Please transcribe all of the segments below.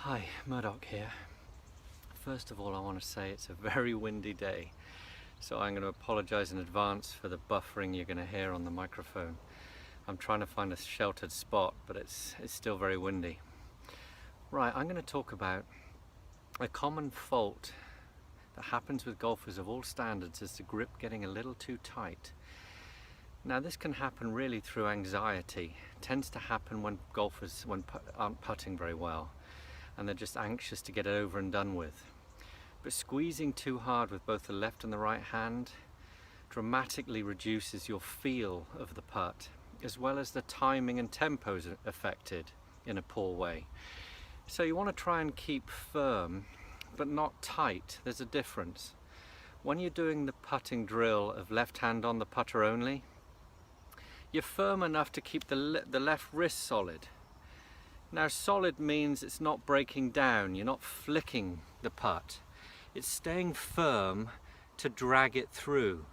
Hi, Murdoch here. First of all, I want to say it's a very windy day, so I'm going to apologize in advance for the buffering you're going to hear on the microphone. I'm trying to find a sheltered spot, but it's still very windy. Right, I'm going to talk about a common fault that happens with golfers of all standards is the grip getting a little too tight. Now this can happen really through anxiety. It tends to happen when golfers aren't putting very well and they're just anxious to get it over and done with. But squeezing too hard with both the left and the right hand dramatically reduces your feel of the putt, as well as the timing and tempo is affected in a poor way. So you want to try and keep firm but not tight. There's a difference. When you're doing the putting drill of left hand on the putter only, you're firm enough to keep the left wrist solid. Now solid means it's not breaking down, you're not flicking the putt. It's staying firm to drag it through.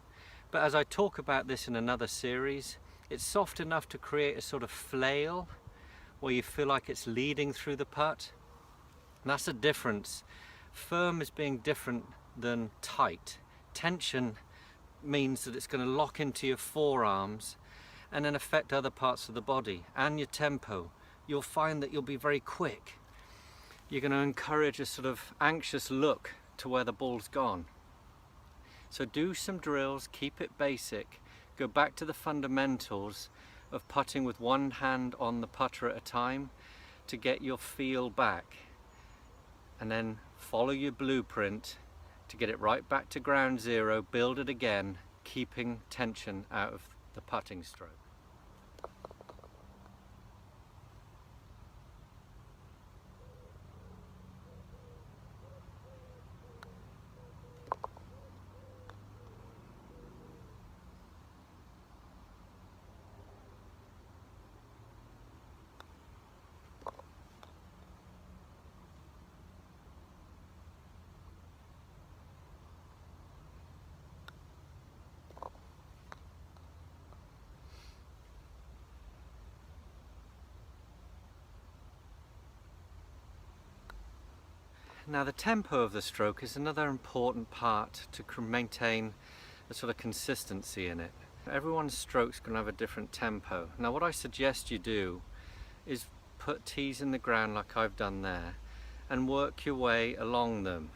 But as I talk about this in another series, it's soft enough to create a sort of flail where you feel like it's leading through the putt. And that's a difference. Firm is being different than tight. Tension means that it's going to lock into your forearms and then affect other parts of the body and your tempo. You'll find that you'll be very quick. You're going to encourage a sort of anxious look to where the ball's gone. So do some drills, keep it basic, go back to the fundamentals of putting with one hand on the putter at a time to get your feel back, and then follow your blueprint to get it right back to ground zero, build it again, keeping tension out of the putting stroke. Now the tempo of the stroke is another important part to maintain a sort of consistency in it. Everyone's stroke's going to have a different tempo. Now what I suggest you do is put tees in the ground like I've done there and work your way along them.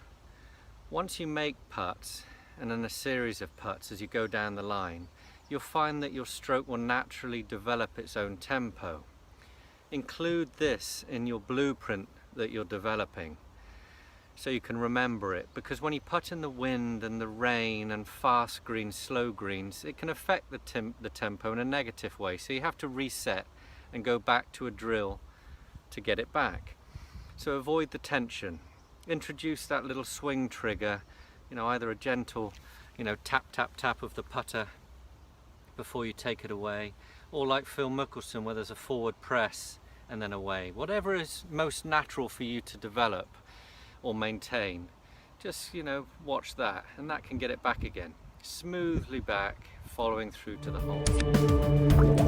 Once you make putts, and then a series of putts as you go down the line, you'll find that your stroke will naturally develop its own tempo. Include this in your blueprint that you're developing, so you can remember it, because when you putt in the wind and the rain and fast greens, slow greens, it can affect the tempo in a negative way, so you have to reset and go back to a drill to get it back. So avoid the tension, introduce that little swing trigger, either a gentle tap tap tap of the putter before you take it away, or like Phil Mickelson where there's a forward press and then away. Whatever is most natural for you to develop or maintain, just watch that, and that can get it back again, smoothly back, following through to the hole.